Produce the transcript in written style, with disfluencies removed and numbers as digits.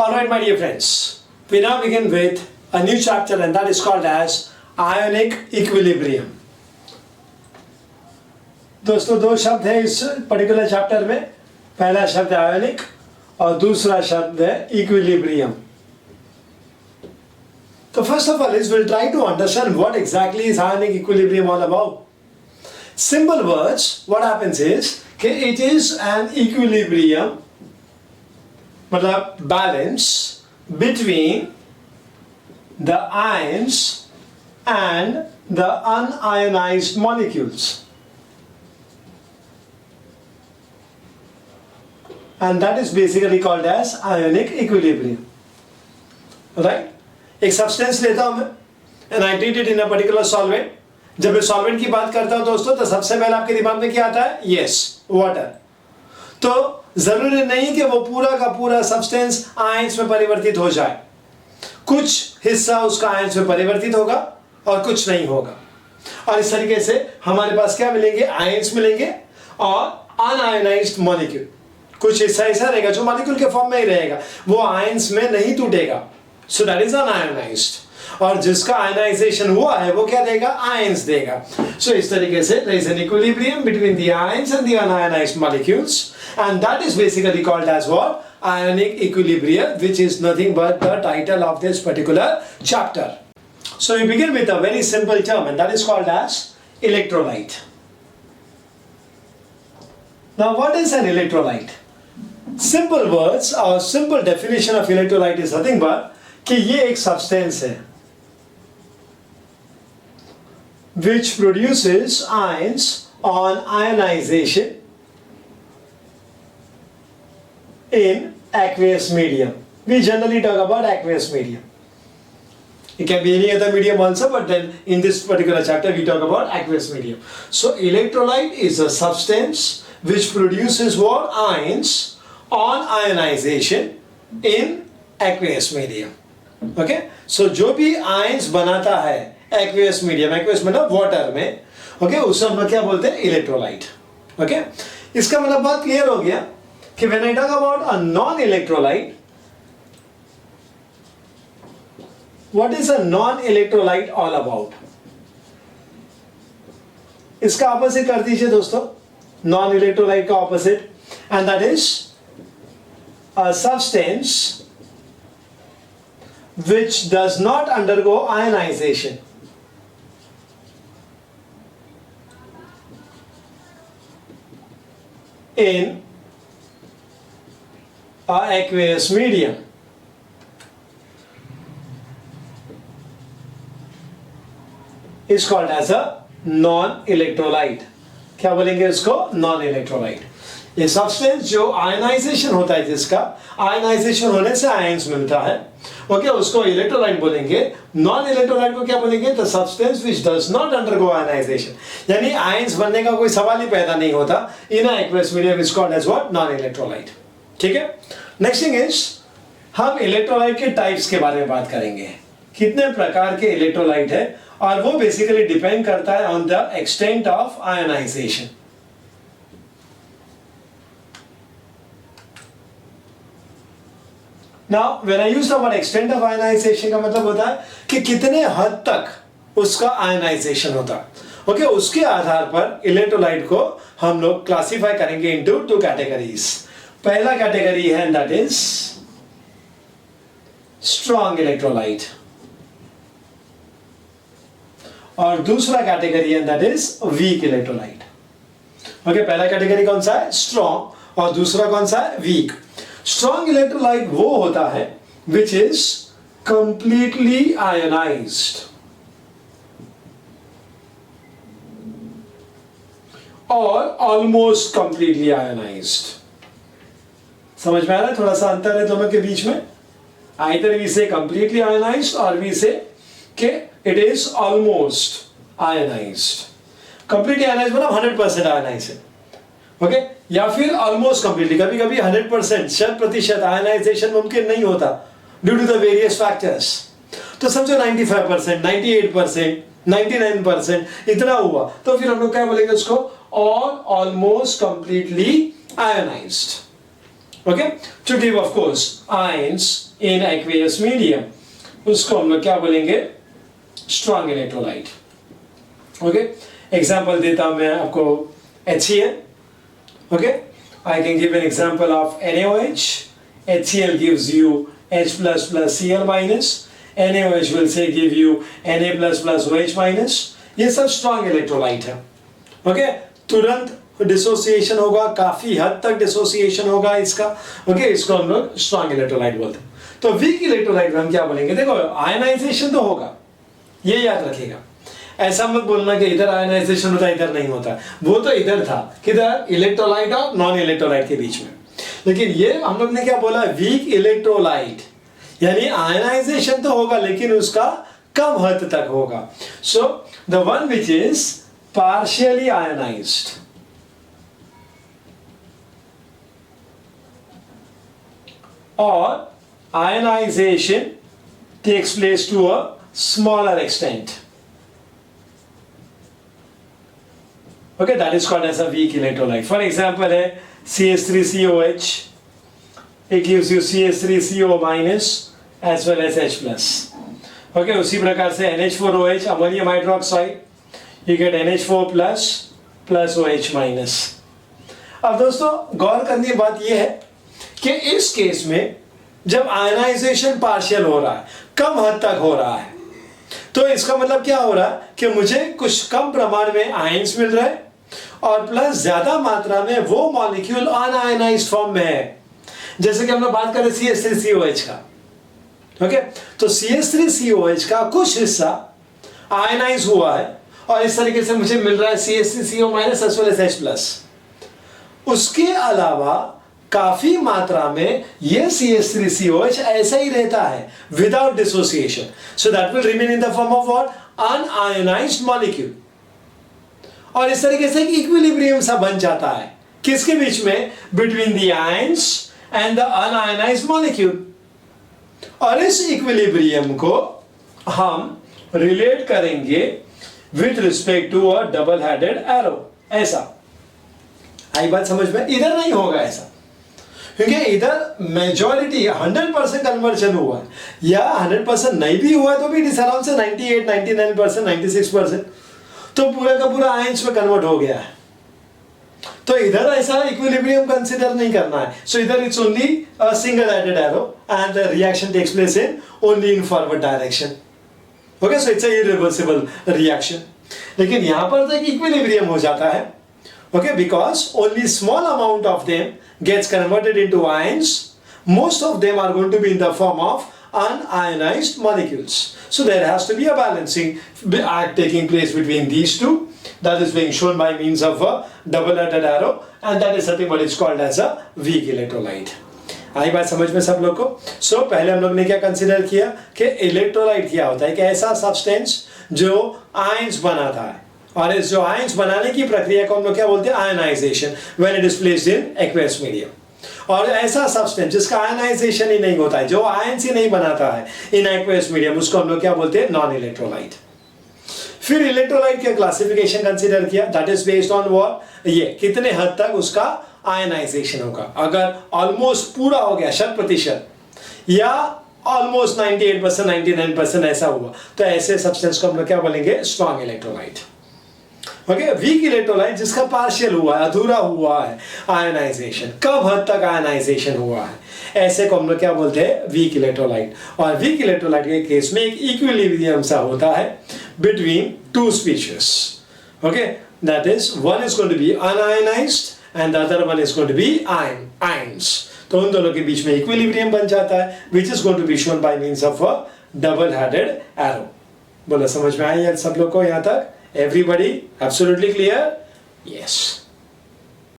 Alright, my dear friends, we now begin with a new chapter, and that is called as ionic equilibrium. दोस्तों, दो शब्द है इस particular chapter में. पहला शब्द है आयोनिक और दूसरा शब्द है equilibrium. So first of all we'll try to understand what exactly is ionic equilibrium all about. Simple words, what happens is it is an equilibrium, मतलब balance between the ions and the unionized molecules, and that is basically called as ionic equilibrium. Right? एक substance लेता हूं मैं and I treat it in a particular solvent. जब मैं solvent की बात करता हूं दोस्तों, तो सबसे पहले आपके दिमाग में क्या आता है? Yes, water. तो जरूरी नहीं कि वो पूरा का पूरा सब्सटेंस आयंस में परिवर्तित हो जाए. कुछ हिस्सा उसका आयंस में परिवर्तित होगा और कुछ नहीं होगा. और इस तरीके से हमारे पास क्या मिलेंगे? आयंस मिलेंगे और अनआयोनाइज्ड मॉलिक्यूल. कुछ हिस्सा ऐसा रहेगा जो मॉलिक्यूल के फॉर्म में ही रहेगा, वो आयंस में नहीं टूटेगा. So that is unionised. और जिसका आयनाइजेशन हुआ है वो क्या देगा? आयंस देगा. सो इस तरीके से there is an equilibrium between the ions and the unionized molecules, and that is basically called as what? Ionic equilibrium, which is nothing but the title of this particular chapter. So we begin with a very simple term, and that is called as electrolyte. Now what is an electrolyte? Simple words or simple definition of electrolyte is nothing but कि ये एक substance है which produces ions on ionization in aqueous medium. We generally talk about aqueous medium. It can be any other medium also, but then in this particular chapter we talk about aqueous medium. So electrolyte is a substance which produces what? Ions on ionization in aqueous medium. Okay? So जो भी ions बनाता है aqueous medium, aqueous मतलब water में, okay, उसे हम क्या बोलते हैं? इलेक्ट्रोलाइट. Okay? इसका मतलब बात क्लियर हो गया कि when I talk about a non-electrolyte, what is a non-electrolyte all about? इसका ऑपोजिट कर दीजिए दोस्तों, non-electrolyte का opposite, and that is a substance which does not undergo ionization. In a aqueous medium. Is called as a non-electrolyte. क्या बोलेंगे इसको? Non-electrolyte. ये substance जो आयनाइजेशन होता है, जिसका आयनाइजेशन होने से आयंस मिलता है, ओके, उसको इलेक्ट्रोलाइट बोलेंगे. नॉन इलेक्ट्रोलाइट को क्या बोलेंगे? The substance which does not undergo ionisation, यानी आयंस बनने का कोई सवाल ही पैदा नहीं होता. In aqueous medium is called as what? Non electrolyte. ठीक है. नेक्स्ट थिंग इज, हम इलेक्ट्रोलाइट के टाइप्स के बारे में बात करेंगे. कितने प्रकार के इलेक्ट्रोलाइट है, और वो बेसिकली डिपेंड करता है on the extent of ionisation. Now, when I use the word extent of ionization का मतलब होता है कि कितने हद तक उसका आयनाइजेशन होता है. ओके, उसके आधार पर इलेक्ट्रोलाइट को हम लोग क्लासिफाई करेंगे इनटू टू कैटेगरीज. पहला कैटेगरी है दैट इज स्ट्रॉन्ग इलेक्ट्रोलाइट, और दूसरा कैटेगरी है that is weak electrolyte. Okay, पहला कैटेगरी कौन सा है? स्ट्रॉन्ग, और दूसरा कौन सा है? वीक. स्ट्रॉन्ग इलेक्ट्रोलाइट वो होता है विच इज कंप्लीटली आयोनाइज्ड और ऑलमोस्ट कंप्लीटली आयोनाइज्ड. समझ में आ रहा है? थोड़ा सा अंतर है दोनों के बीच में. आइदर वी से कंप्लीटली आयोनाइज्ड और वी से के it is almost ionised. Completely ionised मतलब 100% आयोनाइज्ड, ओके, या फिर ऑलमोस्ट कंप्लीटली. कभी कभी 100% 100% आयनाइजेशन मुमकिन नहीं होता due to the various factors. तो समझो 95%, 98%, 99% इतना हुआ, तो फिर हम लोग क्या बोलेंगे उसको? और almost completely ionized. Okay, to give of course ions in aqueous medium, उसको हम लोग क्या बोलेंगे, स्ट्रॉन्ग इलेक्ट्रोलाइट। ओके, एग्जांपल देता हूं मैं आपको HCl। Okay, I can give an example of NaOH. HCl gives you H++ Cl minus, NaOH will say give you Na++ OH minus। ये सब स्ट्रॉन्ग इलेक्ट्रोलाइट है। ओके, तुरंत डिसोसिएशन होगा, काफी हद तक डिसोसिएशन होगा इसका। ओके, इसको हम लोग स्ट्रॉन्ग इलेक्ट्रोलाइट बोलते हैं। तो वीक इलेक्ट्रोलाइट में हम क्या बोलेंगे, देखो आयनाइजेशन तो होगा, ये याद रखिएगा। ऐसा मत बोलना कि इधर आयनाइजेशन होता है इधर नहीं होता, वो तो इधर था, किधर, इलेक्ट्रोलाइट और नॉन इलेक्ट्रोलाइट के बीच में। लेकिन ये हम लोग ने क्या बोला, वीक इलेक्ट्रोलाइट, यानी आयनाइजेशन तो होगा लेकिन उसका कम हद तक होगा। So the one which is partially ionised, और ionization takes place to a smaller extent. Okay, that is called as a weak electrolyte. For example, CH3COH, it gives you CH3CO minus as well as H+. Okay, उसी प्रकार से NH4OH, ammonium hydroxide, you get NH4 plus OH minus. अब दोस्तों गौर करने की बात यह है कि इस केस में जब आयनाइजेशन पार्शियल हो रहा है, कम हद तक हो रहा है, तो इसका मतलब क्या हो रहा है कि मुझे कुछ कम प्रमाण में आयंस मिल रहे हैं और प्लस ज्यादा मात्रा में वो मॉलिक्यूल अनआयनाइज्ड फॉर्म में है। जैसे कि हम लोग बात करें CH3COH का। ओके, तो CH3COH का कुछ हिस्सा आयनाइज हुआ है और इस तरीके से मुझे मिल रहा है CH3CO minus as well as H+। उसके अलावा काफी मात्रा में ये CH3COH ऐसा ही रहता है without dissociation, so that will remain in the form of what, un-ionised molecule. और इस तरीके से एक इक्विलिब्रियम सा बन जाता है, किसके बीच में, between the ions and the unionised molecule. और इस इक्विलिब्रियम को हम रिलेट करेंगे with respect to a double headed arrow. ऐसा आई बात समझ में, इधर नहीं होगा ऐसा, क्योंकि इधर मेजॉरिटी 100% कन्वर्जन हुआ है, या 100% नहीं भी हुआ तो भी इट इज अराउंड से 98, 99%, 96%, तो पूरा का पूरा आयंस में कन्वर्ट हो गया है। तो इधर ऐसा इक्विलिब्रियम कंसीडर नहीं करना है। सो इधर it's only a single headed arrow and the reaction takes place in only in forward direction. Okay, so it's a irreversible reaction. लेकिन यहां पर तो एक इक्विलिब्रियम हो जाता है। Okay, because only small amount of them gets converted into ions. Most of them are going to be in the form of unionized molecules. So there has to be a balancing act taking place between these two. That is being shown by means of a double-headed arrow, and that is something what is called as a weak electrolyte. आई बात समझ में सब लोग को? So पहले हम लोग ने क्या कंसिडर किया कि इलेक्ट्रोलाइट क्या होता है, कि ऐसा सब्सटेंस जो आयंस बनाता है, और इस जो आयंस बनाने की प्रक्रिया को हम लोग क्या बोलते हैं, ionization, when it is placed in aqueous medium. और ऐसा सब्सटेंस जिसका आयनाइजेशन ही नहीं होता है, जो आयंस ही नहीं बनाता है इन एक्वेयस मीडियम, उसको हम लोग क्या बोलते हैं, नॉन इलेक्ट्रोलाइट। फिर इलेक्ट्रोलाइट का क्लासिफिकेशन कंसीडर किया, that is based on what, ये कितने हद तक उसका आयनाइजेशन होगा। अगर ऑलमोस्ट पूरा हो गया 100% या ऑलमोस्ट 98%, 99% ऐसा हुआ, तो ऐसे सब्सटेंस को हम लोग क्या बोलेंगे, strong electrolyte. Okay, weak electrolyte जिसका पार्शियल हुआ है, अधूरा हुआ है आयनाइजेशन, कम हद तक आयनाइजेशन हुआ है, ऐसे को हम लोग क्या बोलते हैं, वीक इलेक्ट्रोलाइट। और वीक इलेक्ट्रोलाइट के केस में एक इक्विलिब्रियम सा होता है between two species. Okay, that is one is going to be unionised and the other one is going to be ions. तो उन दोनों के बीच में इक्विलिब्रियम बन जाता है, which is going to be shown by means of a double headed arrow. बोला समझ में आई सब लोग को यहाँ तक? Everybody absolutely clear? Yes.